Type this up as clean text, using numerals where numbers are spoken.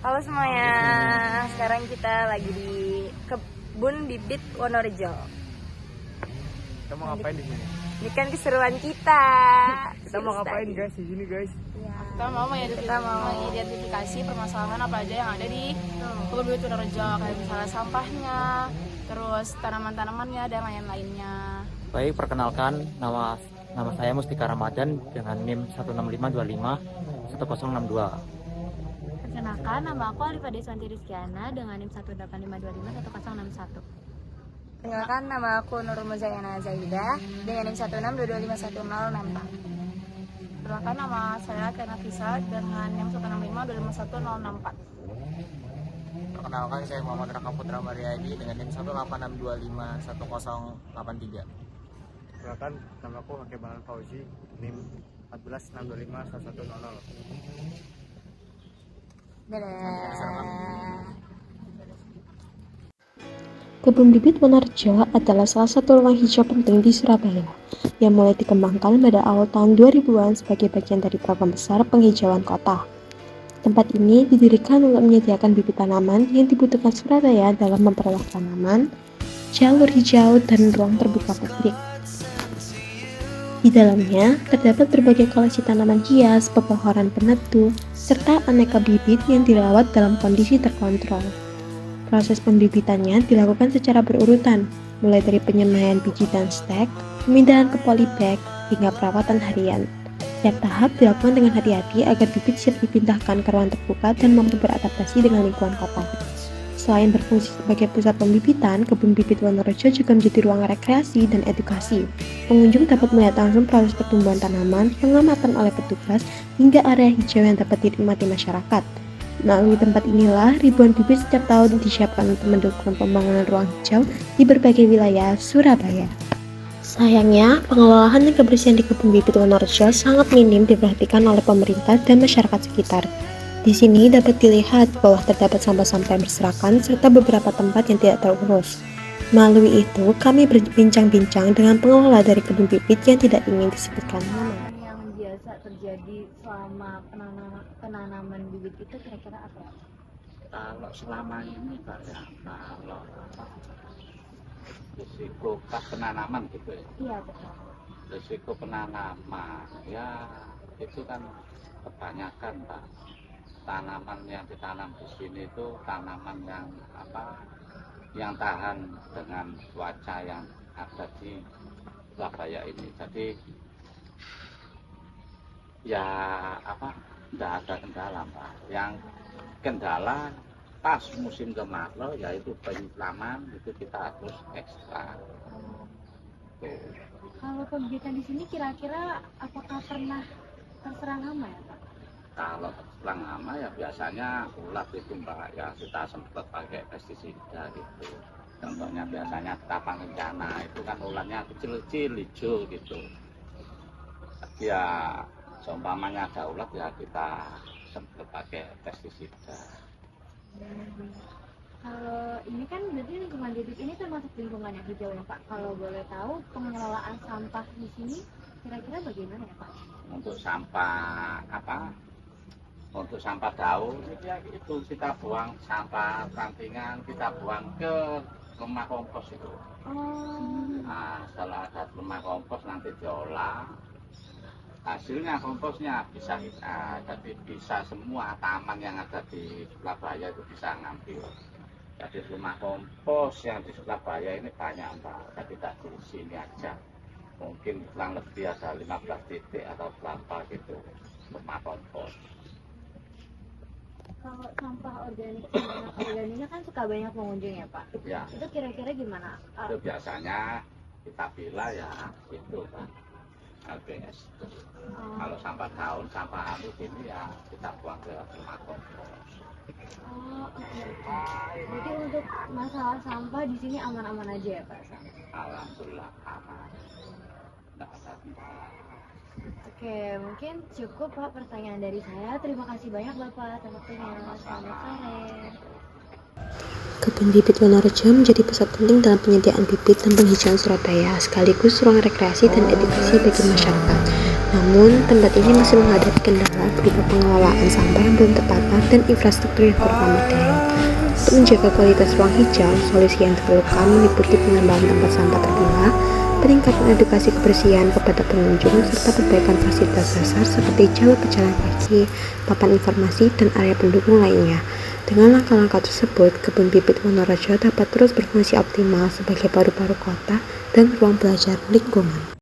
Halo semuanya, sekarang kita lagi di Kebun Bibit Wonorejo. Kita mau ngapain di sini? Ini kan keseruan kita. Kita mau ngapain guys di sini guys? Ya. Kita mau mengidentifikasi permasalahan apa aja yang ada di Kebun Bibit Wonorejo, kayak misalnya sampahnya, terus tanaman-tanamannya dan lain-lainnya. Baik, perkenalkan nama saya Mustika Ramadan dengan NIM 16525 1062. Perkenalkan, nama aku Alifa Deswanti Rizkiana dengan NIM 18525 1061. Perkenalkan, nama aku Nurul Muzayana Zaidah dengan NIM 162251064. Perkenalkan, nama saya Kena Fisa dengan NIM 165251064. Perkenalkan, saya Muhammad Raka Putra Mariadi dengan NIM 186251083. Perkenalkan, nama aku Hakim Bahan Fauzi, NIM 146251100. Dadah. Kebun Bibit Wonorejo adalah salah satu ruang hijau penting di Surabaya yang mulai dikembangkan pada awal tahun 2000-an sebagai bagian dari program besar penghijauan kota. Tempat ini didirikan untuk menyediakan bibit tanaman yang dibutuhkan Surabaya dalam memperluas tanaman, jalur hijau, dan ruang terbuka publik. Di dalamnya terdapat berbagai koleksi tanaman hias, pepohonan peneduh, serta aneka bibit yang dirawat dalam kondisi terkontrol. Proses pembibitannya dilakukan secara berurutan, mulai dari penyemaian biji dan stek, pemindahan ke polybag, hingga perawatan harian. Setiap tahap dilakukan dengan hati-hati agar bibit siap dipindahkan ke ruang terbuka dan mampu beradaptasi dengan lingkungan kota. Selain berfungsi sebagai pusat pembibitan, Kebun Bibit Wonorejo juga menjadi ruang rekreasi dan edukasi. Pengunjung dapat melihat langsung proses pertumbuhan tanaman, pengamatan oleh petugas, hingga area hijau yang dapat dinikmati masyarakat. Melalui tempat inilah, ribuan bibit setiap tahun disiapkan untuk mendukung pembangunan ruang hijau di berbagai wilayah Surabaya. Sayangnya, pengelolaan dan kebersihan di Kebun Bibit Wonorejo sangat minim diperhatikan oleh pemerintah dan masyarakat sekitar. Di sini dapat dilihat bahwa terdapat sampah-sampah yang berserakan serta beberapa tempat yang tidak terurus. Melalui itu, kami berbincang-bincang dengan pengelola dari Kebun Bibit yang tidak ingin disebutkan namanya. Yang biasa terjadi selama penanaman bibit itu kira-kira apa? Kalau selama ini kalau risiko pas penanaman gitu ya. Iya, betul. Risiko penanaman ya itu kan kebanyakan Pak. Tanaman yang ditanam di sini itu tanaman yang yang tahan dengan cuaca yang ada di Surabaya ini. Jadi ya tidak ada kendala Pak. Yang kendala pas musim kemarau yaitu penyiraman itu kita harus ekstra. Tuh. Kalau pembibitan di sini kira-kira apakah pernah terserang hama ya, Pak? Kalau terserang hama ya biasanya ulat itu Mbak, ya kita sempat pakai pestisida gitu. Contohnya biasanya tapang kencana itu kan ulatnya kecil-kecil hijau gitu. Ya seumpamanya ada ulat ya kita sempat pakai pestisida. Kalau ini kan berarti lingkungan bibit ini termasuk lingkungan yang hijau ya Pak. Kalau boleh tahu pengelolaan sampah di sini kira-kira bagaimana ya Pak? Untuk sampah untuk sampah daun itu kita buang, sampah rantingan kita buang ke rumah kompos itu. Nah, setelah ada rumah kompos nanti diolah, hasilnya komposnya bisa jadi bisa semua taman yang ada di Surabaya itu bisa ngambil. Jadi rumah kompos yang di Surabaya ini banyak Mbak, jadi tidak di sini aja. Mungkin kurang lebih ada 15 titik atau berapa gitu rumah kompos. Kalau sampah organiknya kan suka banyak pengunjung ya Pak. Ya. Itu kira-kira gimana? Itu biasanya kita pilih ya itu Pak. LPS. Kalau sampah daun, sampah halus ini ya kita buang ke rumah kompos. Jadi untuk masalah sampah di sini aman-aman aja ya Pak? Alhamdulillah aman. Tidak ada kendala. Oke, mungkin cukup Pak pertanyaan dari saya. Terima kasih banyak Bapak atas waktunya. Selamat sore. Kebun Bibit Wonorejo menjadi pusat penting dalam penyediaan bibit dan penghijauan Surabaya, sekaligus ruang rekreasi dan edukasi bagi masyarakat. Namun, tempat ini masih menghadapi kendala berupa pengelolaan sampah yang belum tertata dan infrastruktur yang kurang memadai. Untuk menjaga kualitas ruang hijau, solusi yang diperlukan meliputi penambahan tempat sampah terpilah, peningkatan edukasi kebersihan kepada pengunjung, serta perbaikan fasilitas dasar seperti jalur pejalan kaki, papan informasi, dan area pendukung lainnya. Dengan langkah-langkah tersebut, Kebun Bibit Wonorejo dapat terus berfungsi optimal sebagai paru-paru kota dan ruang belajar lingkungan.